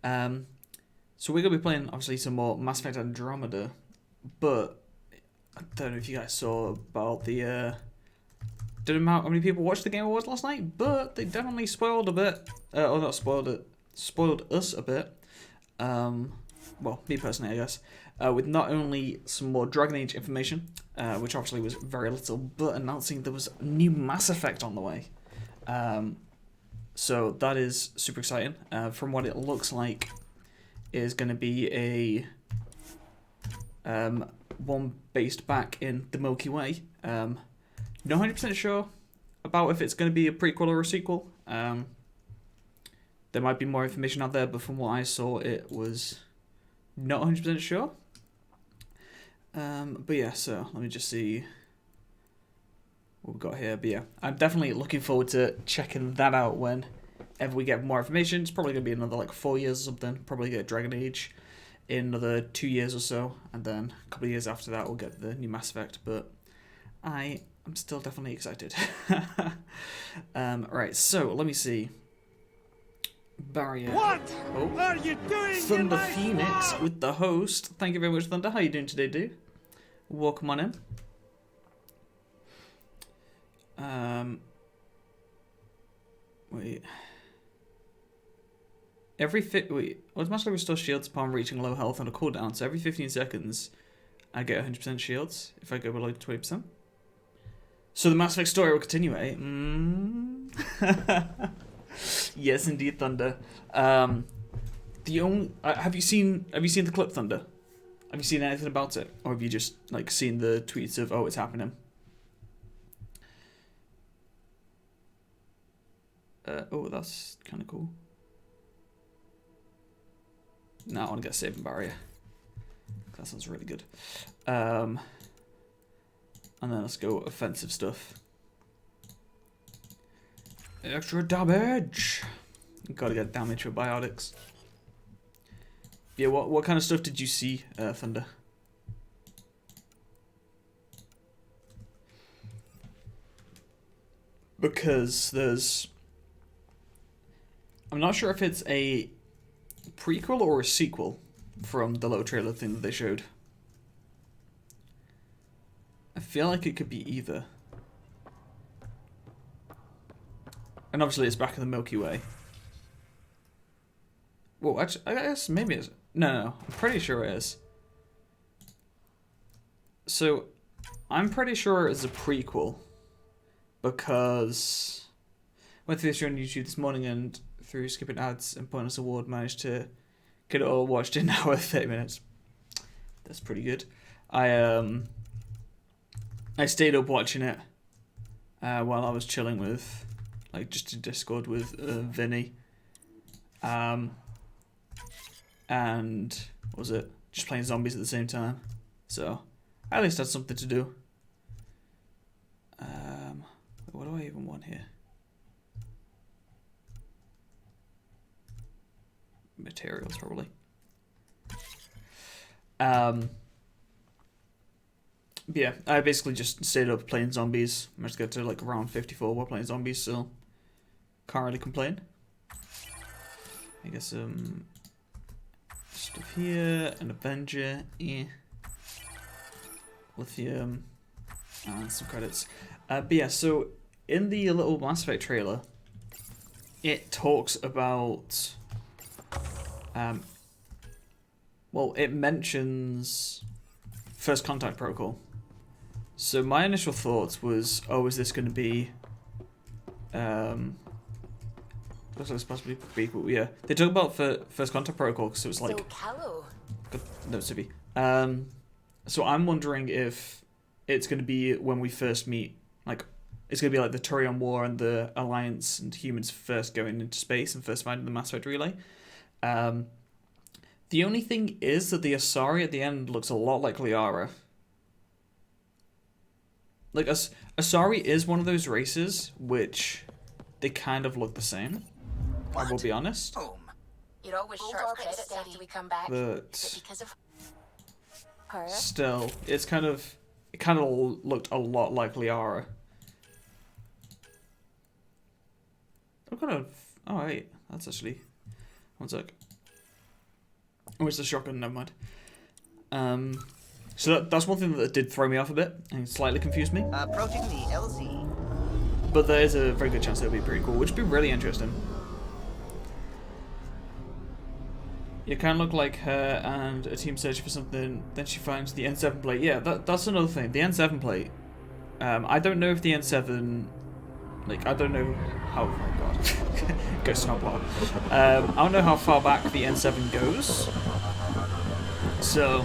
So we're gonna be playing obviously some more Mass Effect Andromeda, but I don't know if you guys saw about the don't know how many people watched the Game Awards last night, but they definitely spoiled a bit. Or not spoiled it, spoiled us a bit. Well, me personally, I guess. With not only some more Dragon Age information, which obviously was very little, but announcing there was a new Mass Effect on the way. So that is super exciting. From what it looks like, is going to be a one based back in the Milky Way. Not 100% sure about if it's going to be a prequel or a sequel. There might be more information out there, but from what I saw, it was not 100% sure. But yeah, so let me just see what we've got here. But yeah, I'm definitely looking forward to checking that out whenever we get more information. It's probably going to be another like 4 years or something. Probably get Dragon Age in another 2 years or so. And then a couple of years after that, we'll get the new Mass Effect. But I'm still definitely excited. Right, so let me see. Barrier. What are you doing? Thunder Phoenix with the host. Thank you very much, Thunder. How you doing today, dude? Welcome on in. Wait. Automatically restore shields upon reaching low health on a cooldown. So every 15 seconds, I get 100% shields if I go below 20%. So the Mass Effect story will continue, eh? Yes, indeed, Thunder. Have you seen the clip, Thunder? Have you seen anything about it, or have you just like seen the tweets of it's happening? Oh, that's kind of cool. No, I want to get Saving Barrier. That sounds really good. And then let's go offensive stuff. Extra damage. Gotta get damage for biotics. Yeah, what kind of stuff did you see, Thunder? Because I'm not sure if it's a prequel or a sequel from the little trailer thing that they showed. I feel like it could be either. And obviously it's back in the Milky Way. Well, actually, I guess maybe it's... No, I'm pretty sure it is. So, I'm pretty sure it's a prequel. Because... I went through this on YouTube this morning and through skipping ads and pointless award managed to get it all watched in an hour 30 minutes. That's pretty good. I stayed up watching it while I was chilling with... Like, just in Discord with Vinny. And, what was it? Just playing zombies at the same time. So, I at least had something to do. What do I even want here? Materials, probably. But yeah, I basically just stayed up playing zombies. I managed to get to like round 54 while playing zombies, so can't really complain. I guess stuff here, an Avenger, lithium, and some credits. But yeah, so in the little Mass Effect trailer, it talks about, well, it mentions First Contact Protocol. So my initial thoughts was, is this going to be, looks like it's possibly prequel, yeah. They talk about First Contact Protocol because it was like, no, Civi. So I'm wondering if it's going to be when we first meet, like, it's going to be like the Turion War and the Alliance and humans first going into space and first finding the Mass Effect relay. The only thing is that the Asari at the end looks a lot like Liara. Like, Asari is one of those races which they kind of look the same. I will be honest. You'd always sharp credits after we come back. But Because of her? Still, it kind of looked a lot like Liara. Oh wait, that's actually... One sec. Oh, it's the shotgun, never mind. So that's one thing that did throw me off a bit and slightly confused me. Approaching the LZ. But there is a very good chance it'll be pretty cool, which would be really interesting. You can look like her and a team searching for something, then she finds the N7 plate. Yeah, that's another thing. The N7 plate. I don't know if the N7... Like, I don't know how... Oh my god. Go snowball. I don't know how far back the N7 goes. So,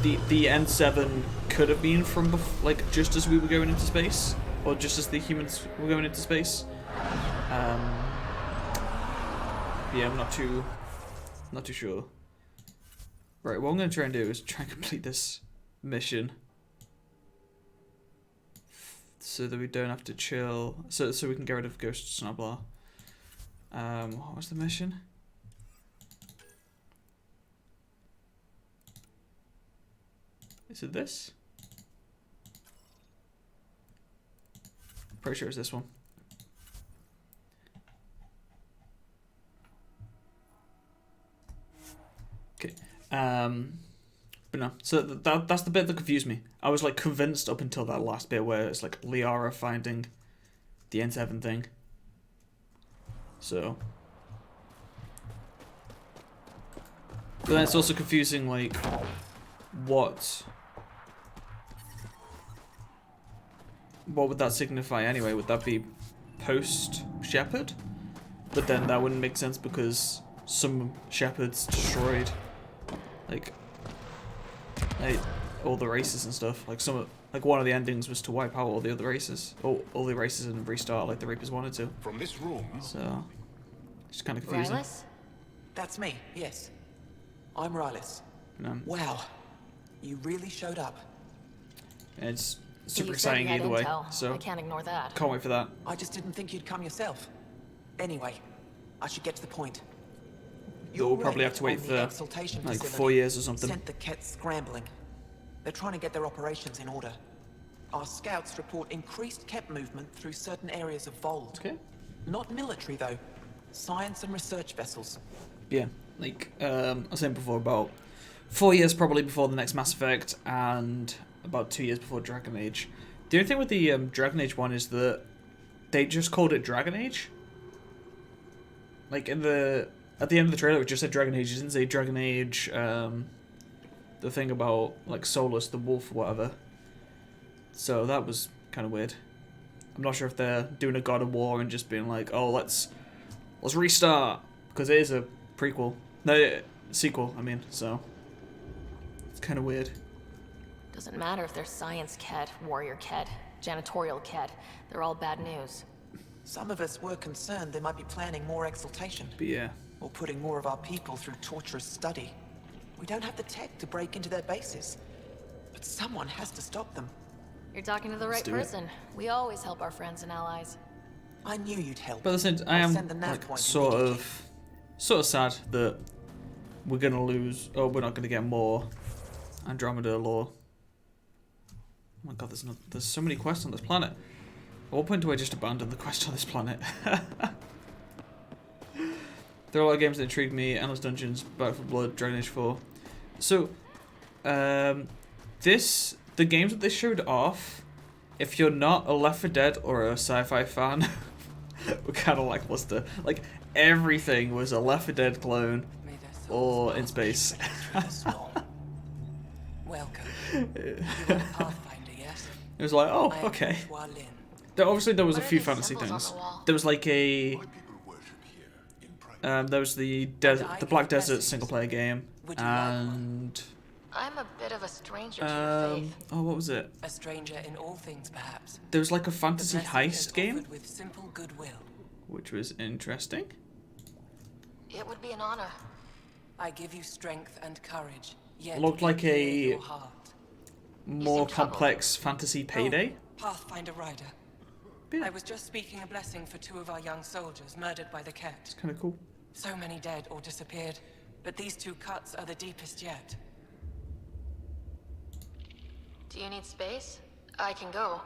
the N7 could have been from, like, just as we were going into space. Or just as the humans were going into space. Yeah, I'm not too sure. Right, what I'm going to try and do is try and complete this mission. So that we don't have to chill. So we can get rid of Ghost Snoblar. What was the mission? Is it this? Pretty sure it's this one. Okay. But no. So that's the bit that confused me. I was like convinced up until that last bit where it's like Liara finding the N7 thing. So. But then it's also confusing, like, what would that signify anyway? Would that be post-Shepherd? But then that wouldn't make sense because some Shepherds destroyed, like all the races and stuff. Like one of the endings was to wipe out all the other races, all the races and restart like the Reapers wanted to. From this room. So it's kind of confusing. Rylas? That's me, yes. I'm Rylas. No. Wow, you really showed up. And it's You super said exciting you had either way. intel. So I can't ignore that. can't wait for that. I just didn't think you'd come yourself. Anyway, I should get to the point. We'll probably have to wait for like 4 years or something. Sent the Kett scrambling. They're trying to get their operations in order. Our scouts report increased Kett movement through certain areas of Vold. Okay. Not military though. Science and research vessels. Yeah, like I was saying before, about 4 years probably before the next Mass Effect, and about 2 years before Dragon Age. The only thing with the Dragon Age one is that they just called it Dragon Age. Like at the end of the trailer, it just said Dragon Age. It didn't say Dragon Age. The thing about like Solus, the wolf, or whatever. So that was kind of weird. I'm not sure if they're doing a God of War and just being like, oh, let's restart, because it is a prequel, no, sequel. I mean, so it's kind of weird. Doesn't matter if they're science Kett, warrior Kett, janitorial Kett. They're all bad news. Some of us were concerned they might be planning more exaltation. But yeah. Or putting more of our people through torturous study. We don't have the tech to break into their bases. But someone has to stop them. You're talking to the right person. We always help our friends and allies. I knew you'd help. But listen, I am send the nav like point sort immediately. of sad that we're gonna lose, or we're not gonna get more Andromeda lore. Oh my god, there's so many quests on this planet. At what point do I just abandon the quest on this planet? There are a lot of games that intrigue me: Endless Dungeons, Back for Blood, Dragon Age 4. So, the games that they showed off, if you're not a Left 4 Dead or a sci-fi fan, were kind of lackluster. Like, everything was a Left 4 Dead clone or in space. Welcome. You are a Pathfinder, yes? It was like, oh, I am okay. Joshua Lin. Obviously, there was a What are few these fantasy symbols on things. the wall? There was like a... My people worship here in private. there was the Black Desert single-player game, Would you like one? and... I'm a bit of a stranger to your faith. oh, what was it? A stranger in all things, perhaps. There was like a The fantasy blessing heist is game, offered with simple goodwill. which was interesting. It would be an honor. I give you strength and courage. Yet Looked like clear a your heart. more troubled. complex fantasy payday. Oh, Pathfinder Rider. Yeah. I was just speaking a blessing for 2 of our young soldiers murdered by the Kett. Kind of cool. So many dead or disappeared, but these 2 cuts are the deepest yet. Do you need space? I can go.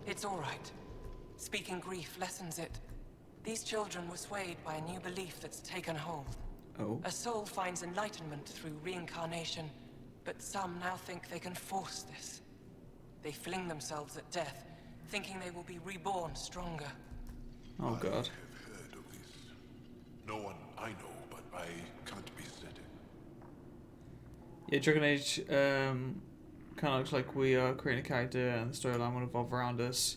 It's all right. Speaking grief lessens it. These children were swayed by a new belief that's taken hold. Oh. A soul finds enlightenment through reincarnation, but some now think they can force this. They fling themselves at death, thinking they will be reborn stronger. Oh god. I have heard of this. No one I know, but I can't be certain. Yeah, Dragon Age kind of looks like we are creating a character and the storyline will evolve around us.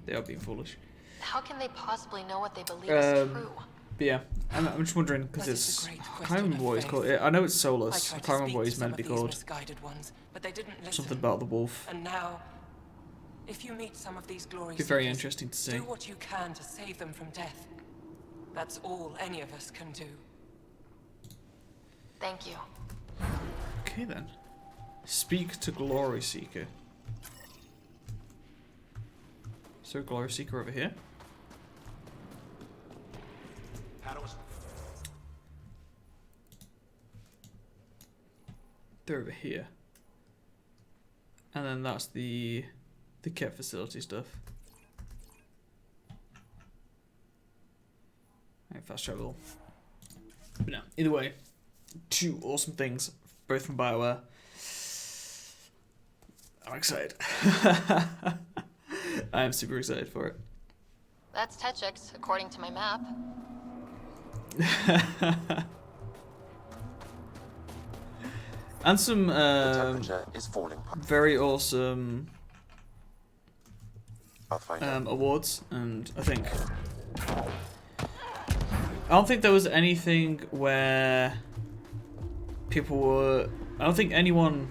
They are being foolish. How can they possibly know what they believe is true? But yeah, I'm just wondering because That is it's a great I can't question remember of what it's faith. called. I know it's I Solus. I tried can't to remember speak what to he's some meant to of be these called. misguided ones, but they didn't listen. Something about the wolf. And now, if you meet some of these glory Be very seekers, interesting to see. do what you can to save them from death. That's all any of us can do. Thank you. Okay then. Speak to Glory Seeker. Is there a Glory Seeker over here? They're over here. And then that's the kit facility stuff. Right, fast travel. But no, either way, two awesome things, both from BioWare. I'm excited. I am super excited for it. That's Techix, according to my map. And some temperature is falling. very awesome Pathfinder. awards, and I don't think there was anything where people were. I don't think anyone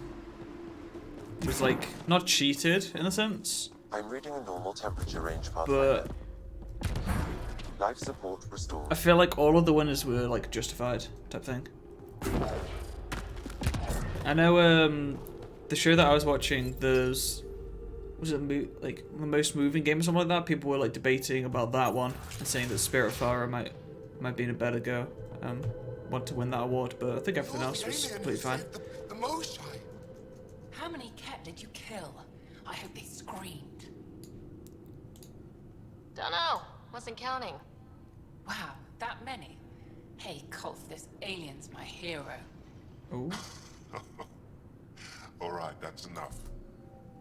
was like not cheated in a sense, I'm reading a normal temperature range, but Pathfinder. Life support restored. I feel like all of the winners were like justified type thing. I know the show that I was watching, was it like the most moving game or something like that? People were like debating about that one and saying that Spiritfarer might be in a better go, want to win that award, but I think everything else was completely fine. The Mosai. How many cat did you kill? I hope they screamed. Dunno. Wasn't counting. Wow, that many? Hey, Colf, this alien's my hero. Oh. All right, that's enough.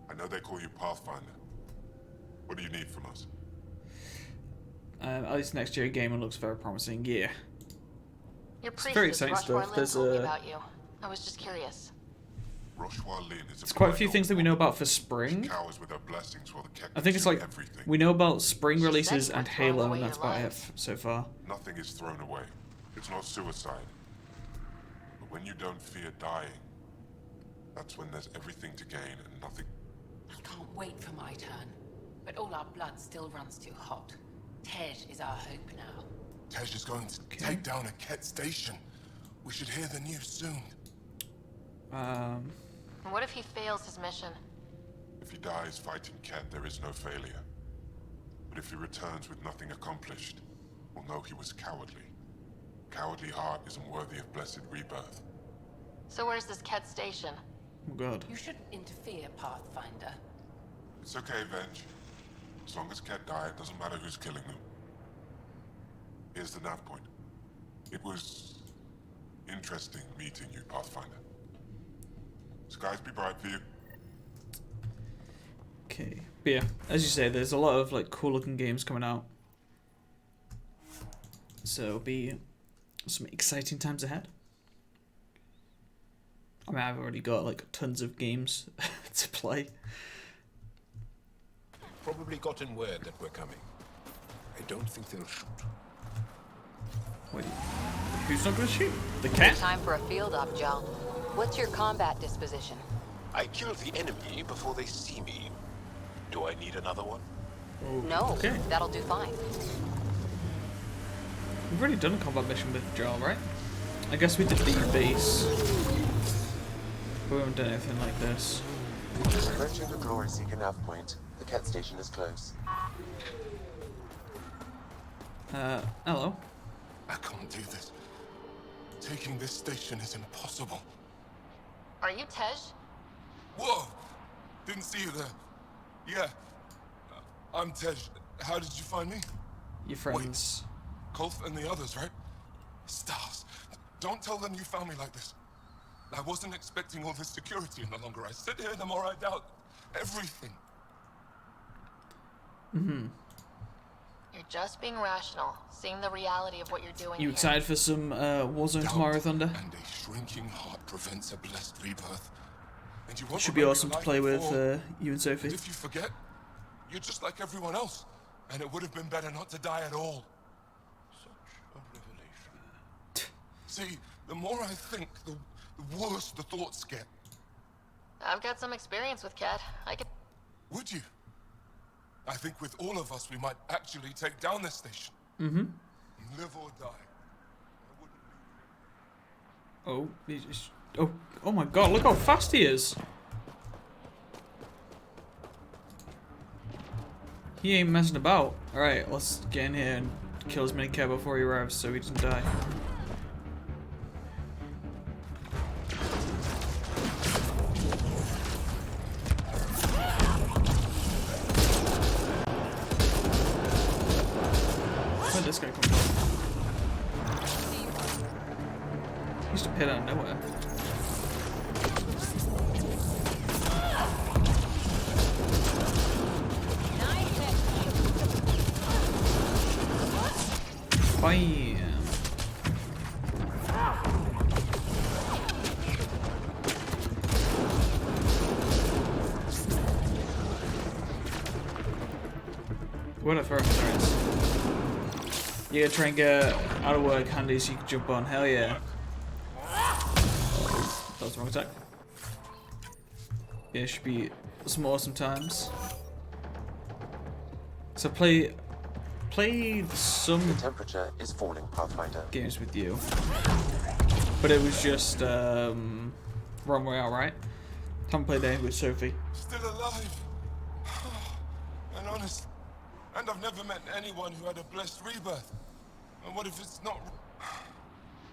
I know they call you Pathfinder. What do you need from us? At least next year gaming looks very promising. Yeah. Your It's very priestess, exciting Roshwar stuff. Lin, There's told me about you. I was just curious. Roshwar Lin is It's quite a few things that we know about for spring. Cowers with her blessings while the Kek I think it's like everything. we know about spring She releases said and you're throwing Halo, away and that's your about it lives. so far. Nothing is thrown away. It's not suicide. But when you don't fear dying, that's when there's everything to gain and nothing. I can't wait for my turn. But all our blood still runs too hot. Tej is our hope now. Tej is going to take down a Ket station. We should hear the news soon. And what if he fails his mission? If he dies fighting Ket, there is no failure. But if he returns with nothing accomplished, we'll know he was cowardly. Cowardly heart isn't worthy of blessed rebirth. So where's this Ket station? Oh god. You shouldn't interfere, Pathfinder. It's okay, Venge. As long as Ket die, it doesn't matter who's killing them. Here's the nav point. It was interesting meeting you, Pathfinder. Skies be bright for you. Okay. But yeah, as you say, there's a lot of like cool looking games coming out. So it'll be some exciting times ahead. I mean, I've already got like tons of games to play. Probably gotten word that we're coming. I don't think they'll shoot. Wait, who's not gonna shoot? The cat? Time for a field op, Jal. What's your combat disposition? I kill the enemy before they see me. Do I need another one? No, Okay. that'll do fine. We've already done a combat mission with Jarl, right? I guess we did the base. But we haven't done anything like this. Approaching the Glory Seeker nav point. The Ket station is close. Hello. I can't do this. Taking this station is impossible. Are you Tej? Whoa! Didn't see you there. Yeah. I'm Tej. How did you find me? Your friends. Kolf and the others, right? Stars. Don't tell them you found me like this. I wasn't expecting all this security any longer. I sit here the more I doubt everything. Mm-hmm. You're just being rational, seeing the reality of what you're doing You here. excited for some Warzone Doubt tomorrow, Thunder? And a shrinking heart prevents a blessed rebirth. And you won't Should be remember awesome your to play life with before. you and Sophie. And if you forget, you're just like everyone else. And it would have been better not to die at all. Such a revelation. See, the more I think, the worse the thoughts get. I've got some experience with Cat. I could... Would you? I think with all of us, we might actually take down this station. Mm-hmm. Live or die. Oh, oh my God! Look how fast he is. He ain't messing about. All right, let's get in here and kill as many Cat before he arrives, so he doesn't die. Where'd this guy come from? He used to appear out of nowhere. Bam! What a first turns. You gotta try and get out of work handy so you can jump on. Hell yeah. That was the wrong attack. Yeah, it should be some awesome times. So play some The temperature is falling, Pathfinder. games with you. But it was just Wrong Way Out, right? Haven't played any with Sophie. Still alive. And honest. And I've never met anyone who had a blessed rebirth. And what if it's not?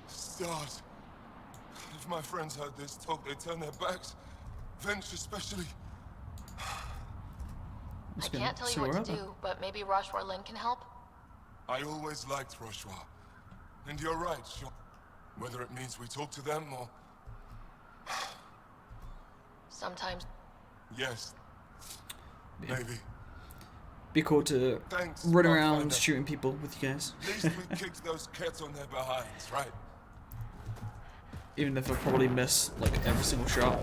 Stars. If my friends heard this talk, they'd turn their backs. Venge especially. I can't tell you what to do, but maybe Roshwar Lin can help? I always liked Roshwar. And you're right, sure. Whether it means we talk to them or... Sometimes. Yes. Yeah. Maybe. Be cool to Thanks, run around Pathfinder. shooting people with you guys. At least we kicked those cats on their behinds, right? Even if I probably miss like every single shot.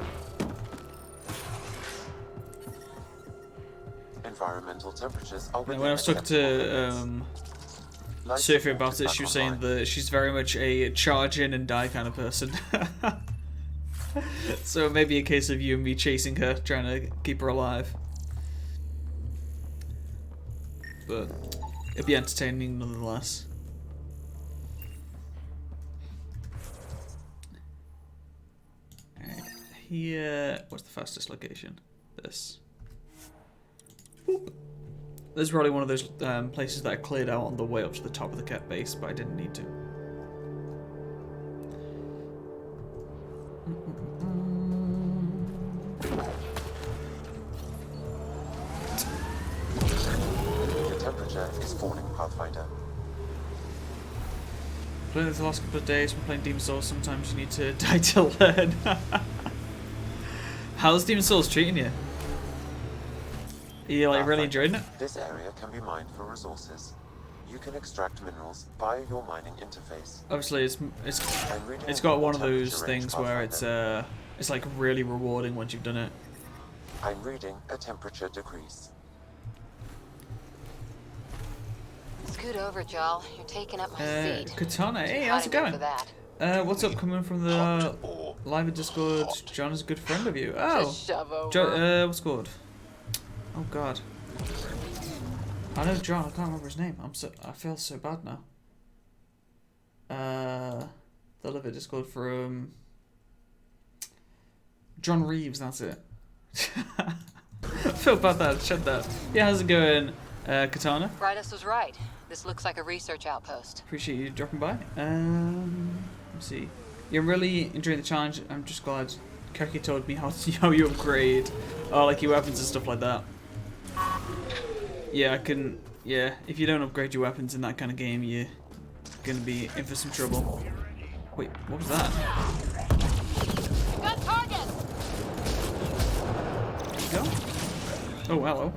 Environmental temperatures are And when I was talking to Sophie about it, she was saying that she's very much a charge in and die kind of person. So it may be a case of you and me chasing her, trying to keep her alive. But it'd be entertaining nonetheless. Alright, here. What's the fastest location? This. Boop. This is probably one of those places that I cleared out on the way up to the top of the cat base, but I didn't need to. The temperature is falling, Pathfinder. Playing this the last couple of days, when playing Demon Souls, sometimes you need to die to learn. How's Demon Souls treating you? Are you like really enjoying it? This area can be mined for resources. You can extract minerals via your mining interface. Obviously, it's got one of those things where it's like really rewarding once you've done it. I'm reading a temperature decrease. Scoot over, Jal. You're taking up my seat. Katana, hey, Too how's it hot in here going? for that. What's up? Coming from the live Discord. John is a good friend of you. Oh, Just shove over. What's good? Oh God. I know John. I can't remember his name. I feel so bad now. The live Discord from John Reeves. That's it. I feel bad that I said that. Yeah, how's it going, Katana? Brytus was right. This looks like a research outpost. Appreciate you dropping by. Let's see. You're really enjoying the challenge. I'm just glad Kaki told me how you upgrade, like your weapons and stuff like that. yeah, I can. Yeah, if you don't upgrade your weapons in that kind of game, you're gonna be in for some trouble. Wait, what was that? Got target! There you go. Oh, hello.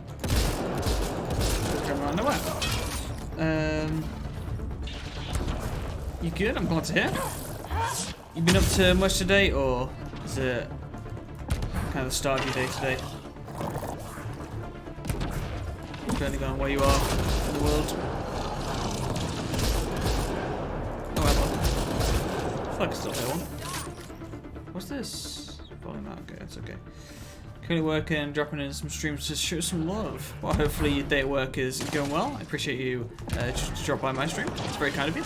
Come around nowhere. You good? I'm glad to hear. You been up to much today, or is it kind of the start of your day today? Depending on where you are in the world. Oh, hello. I feel like I still hear one. What's this? Volume out. Okay, that's okay. Currently working, dropping in some streams to show some love. Well, hopefully your day at work is going well. I appreciate you just to drop by my stream. It's very kind of you.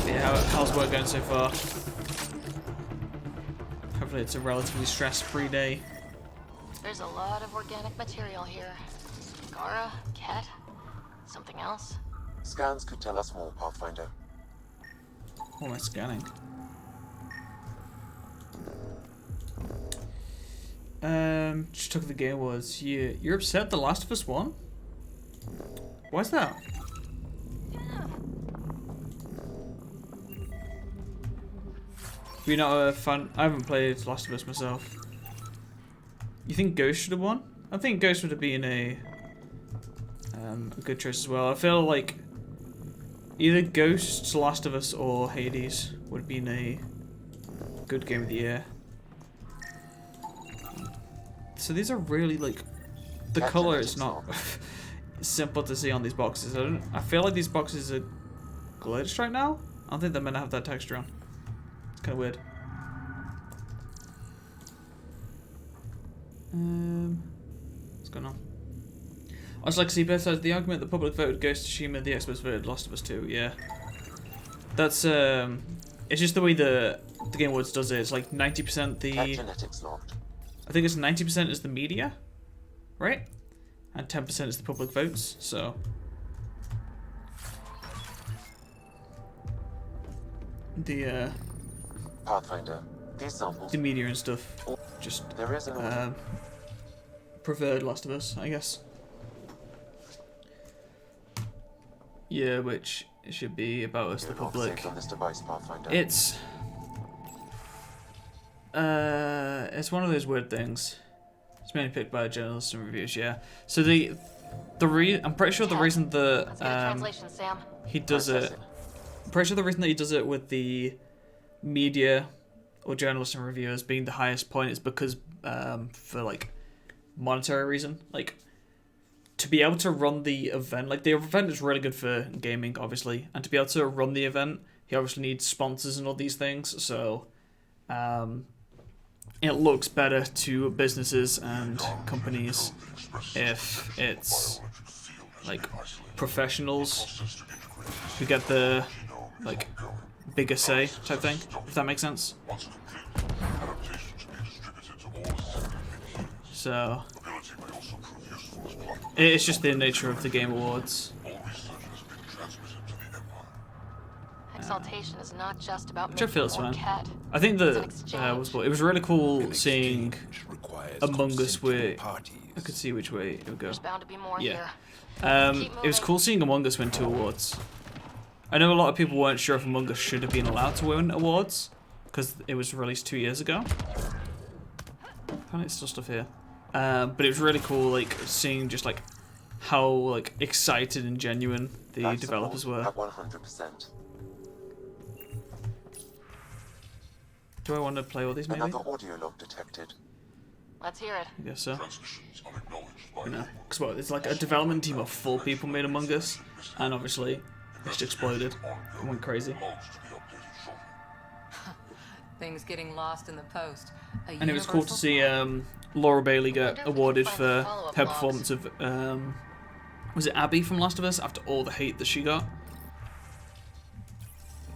Yeah, how's work going so far? Hopefully it's a relatively stress-free day. There's a lot of organic material here. Gara, Ket, something else? Scans could tell us more, Pathfinder. What am I scanning? Just took the Game Awards. You're upset The Last of Us won? Why's that? You're not a fan? I haven't played The Last of Us myself. You think Ghost should have won? I think Ghost would have been a good choice as well. I feel like either Ghost, The Last of Us, or Hades would have been a good game of the year. So these are really like the color is not simple to see on these boxes. I feel like these boxes are glitched right now. I don't think they're meant to have that texture on. It's kind of weird. What's going on? I just like to see both sides of the argument. The public voted Ghost of Tsushima, the experts voted Last of Us 2. Yeah, that's it's just the way the Game Awards does it. It's like 90% the. Genetics locked. I think it's 90% is the media, right? And 10% is the public votes. So. The Pathfinder, these samples. The media and stuff just There is an preferred Last of Us, I guess. Yeah, which it should be about us, the public. On this device, Pathfinder. It's one of those weird things. It's mainly picked by journalists and reviews, yeah. So I'm pretty sure the reason that translation, Sam. he does it. I'm pretty sure the reason that he does it with the media or journalists and reviewers being the highest point is because for like monetary reason, like to be able to run the event, like the event is really good for gaming, obviously, and to be able to run the event, he obviously needs sponsors and all these things. So it looks better to businesses and companies if it's like professionals who get the like bigger say type thing, if that makes sense. So it's just the nature of the Game Awards. Exaltation is not just about Which I feel is making fine. more Ket. I think It's an that exchange. it was really cool seeing Among Us where I could see which way it would go. There's bound to be more Yeah. here. It was cool seeing Among Us win 2 awards. I know a lot of people weren't sure if Among Us should have been allowed to win awards because it was released 2 years ago. Apparently it's still stuff here. But it was really cool, like seeing just like how like excited and genuine the developers were. At 100%. Do I want to play all these maybe? Another audio log detected. Let's hear it. I guess so. You know, because well, it's like a development team of 4 people made Among Us, and obviously it just exploded and went crazy. Things getting lost in the post. And it was cool to see Laura Bailey get awarded for her performance of was it Abby from Last of Us after all the hate that she got.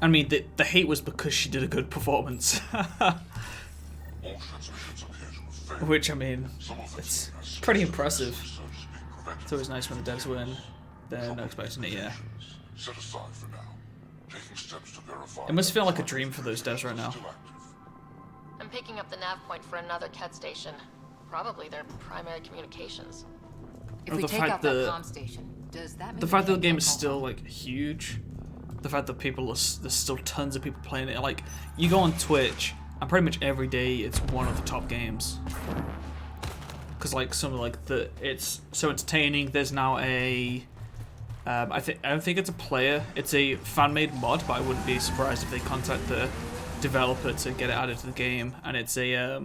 I mean, the hate was because she did a good performance. Which, I mean, it's pretty impressive. It's always nice when the devs win. They're not expecting it, yeah. It must feel like a dream for those devs right now. I'm picking up the nav point for another Ket station. Probably their primary communications. If Oh, we the take fact out that that- comm station, does that mean The we fact that the can't game get is still like huge, the fact that there's still tons of people playing it. Like you go on Twitch, and pretty much every day it's one of the top games. Because like it's so entertaining. There's now a, I don't think it's a player. It's a fan-made mod, but I wouldn't be surprised if they contact the developer to get it added to the game. And it's a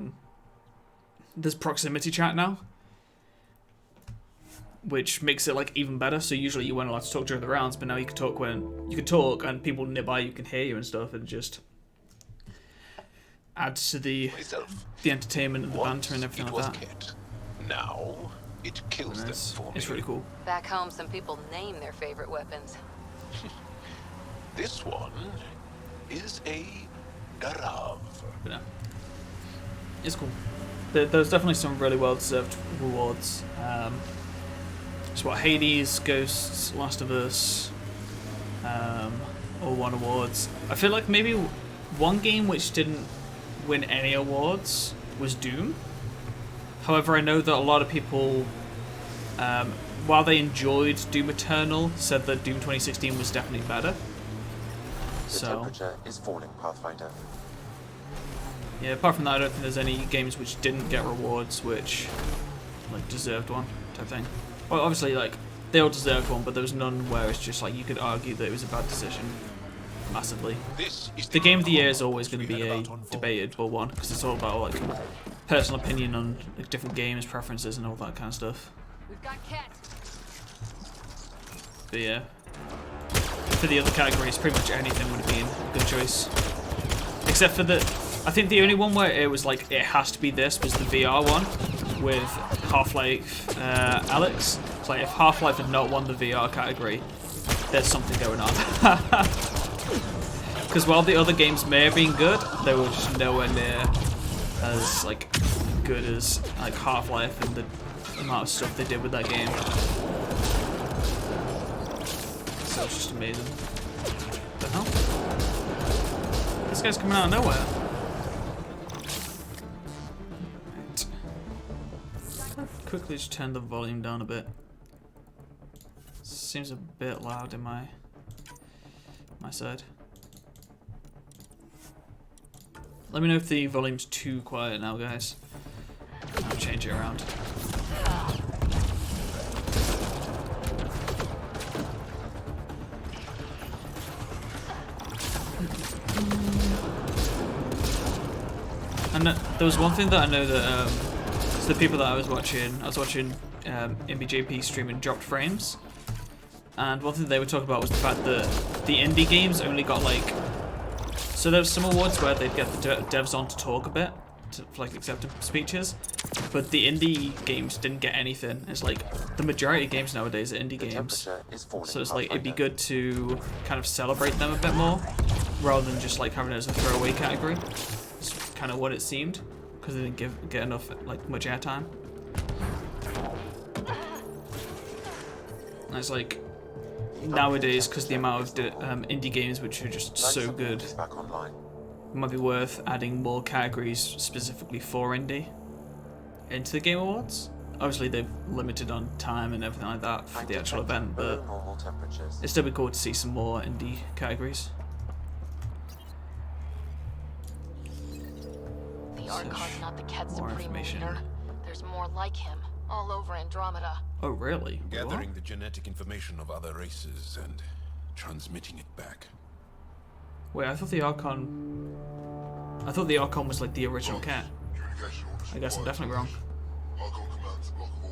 there's proximity chat now, which makes it like even better. So usually you weren't allowed to talk during the rounds, but now you can talk and people nearby you can hear you and stuff, and just adds to the entertainment and the banter and everything like that. Cat. Now it kills them for me. It's really cool. Back home, some people name their favorite weapons. This one is a Garav. But no, it's cool. There's definitely some really well-deserved rewards. It's what Hades, Ghosts, Last of Us, all won awards. I feel like maybe one game which didn't win any awards was Doom. However, I know that a lot of people, while they enjoyed Doom Eternal, said that Doom 2016 was definitely better. The temperature is falling, Pathfinder. Yeah, apart from that, I don't think there's any games which didn't get rewards which like deserved one type thing. Well, obviously, like they all deserved one, but there was none where it's just like you could argue that it was a bad decision massively. The game of the year is always going to be a debatable one because it's all about like personal opinion on like, different games, preferences, and all that kind of stuff. We've got Cat. But yeah, for the other categories, pretty much anything would have been a good choice, except for the. I think the only one where it was like it has to be this was the VR one with Half-Life Alex. It's like if Half-Life had not won the VR category, there's something going on. Because while the other games may have been good, they were just nowhere near as like good as like Half-Life and the amount of stuff they did with that game. So it's just amazing. What the hell? This guy's coming out of nowhere. Quickly just turn the volume down a bit. Seems a bit loud in my side. Let me know if the volume's too quiet now, guys. I'll change it around. And there was one thing that I know that the people that I was watching MBJP streaming dropped frames, and one thing they were talking about was the fact that the indie games only got like, so there was some awards where they'd get the devs on to talk a bit, for like acceptance speeches, but the indie games didn't get anything. It's like the majority of games nowadays are indie games, so it's like it'd be good to kind of celebrate them a bit more, rather than just like having it as a throwaway category. It's kind of what it seemed, because they didn't get enough like much airtime. And it's like nowadays, because the amount of indie games which are just so good, it might be worth adding more categories specifically for indie into the Game Awards. Obviously they've limited on time and everything like that for the actual event, but it'd still be cool to see some more indie categories. The Archon's not the Cat More Supreme information. leader. There's more like him, all over Andromeda. Oh really? Gathering the genetic information of other races and transmitting it back. Wait, I thought the Archon was like the original cat. I guess I'm definitely wrong. Archon commands a block of